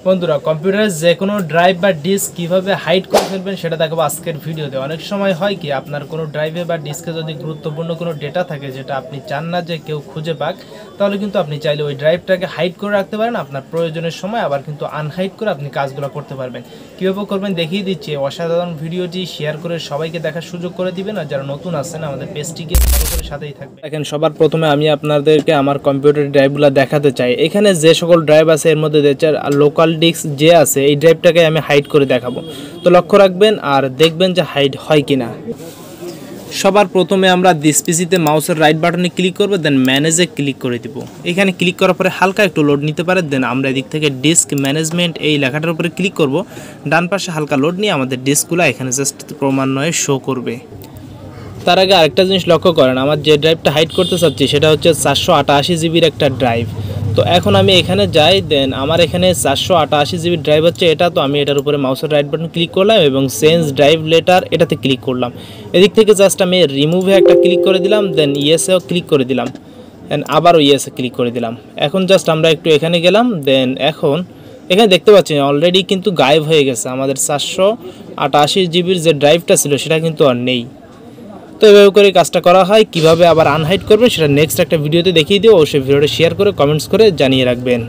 বন্ধুরা কম্পিউটারের যে কোনো ড্রাইভ বা ডিস্ক কীভাবে হাইড করে ফেলবেন সেটা দেখাবো আজকের ভিডিওতে। অনেক সময় হয় কি আপনার কোনো ড্রাইভে বা ডিস্কে যদি গুরুত্বপূর্ণ কোনো ডেটা থাকে যেটা আপনি চান না যে কেউ খুঁজে পাক, তাহলে কিন্তু আপনি চাইলে ওই ড্রাইভটাকে হাইড করে রাখতে পারেন। আপনার প্রয়োজনের সময় আবার কিন্তু আনহাইড করে আপনি কাজগুলো করতে পারবেন। কীভাবে করবেন দেখিয়ে দিচ্ছি। অসাধারণ ভিডিওটি শেয়ার করে সবাইকে দেখার সুযোগ করে দিবেন, আর যারা নতুন আছেন আমাদের পেজটিকে ফলো করে সাথেই থাকবেন। দেখেন, সবার প্রথমে আমি আপনাদেরকে আমার কম্পিউটারের ড্রাইভগুলো দেখাতে চাই। এখানে যে সকল ড্রাইভ আছে এর মধ্যে লোকাল ডিস্ক যে আছে এই ড্রাইভটাকে আমি হাইড করে দেখাবো। তো লক্ষ্য রাখবেন আর দেখবেন যে হাইড হয় কিনা। সবার প্রথমে আমরা দিস পিসিতে মাউসের রাইট বাটনে ক্লিক করব, দেন ম্যানেজে ক্লিক করে দিব। এখানে ক্লিক করার পরে হালকা একটু লোড নিতে পারে, দেন আমরা এদিক থেকে ডিস্ক ম্যানেজমেন্ট এই লেখাটার উপরে ক্লিক করব। ডান পাশে হালকা লোড নিয়ে আমাদের ডিস্কগুলো এখানে জাস্ট ক্রমান্বয়ে শো করবে। তার আগে আরেকটা জিনিস লক্ষ্য করেন, আমার যে ড্রাইভটা হাইড করতে চাচ্ছি সেটা হচ্ছে 488 জিবির একটা ড্রাইভ। তো এখন আমি এখানে যাই, দেন আমার এখানে 488 জিবির ড্রাইভ হচ্ছে এটা। তো আমি এটার উপরে মাউসের রাইট বাটন ক্লিক করলাম এবং চেঞ্জ ড্রাইভ লেটার এটাতে ক্লিক করলাম। এদিক থেকে জাস্ট আমি রিমুভে একটা ক্লিক করে দিলাম, দেন ইয়েসেও ক্লিক করে দিলাম, দেন আবারও ইয়েসে ক্লিক করে দিলাম। এখন জাস্ট আমরা একটু এখানে গেলাম, দেন এখন এখানে দেখতে পাচ্ছি অলরেডি কিন্তু গায়েব হয়ে গেছে। আমাদের 488 জিবির যে ড্রাইভটা ছিল সেটা কিন্তু আর নেই। তো এভাবে করে কাজটা করা হয়। কিভাবে আবার আনহাইড করবে সেটা নেক্সট একটা ভিডিওতে দেখিয়ে দিও। অবশ্যই ভিডিওটা শেয়ার করে কমেন্টস করে জানিয়ে রাখবেন।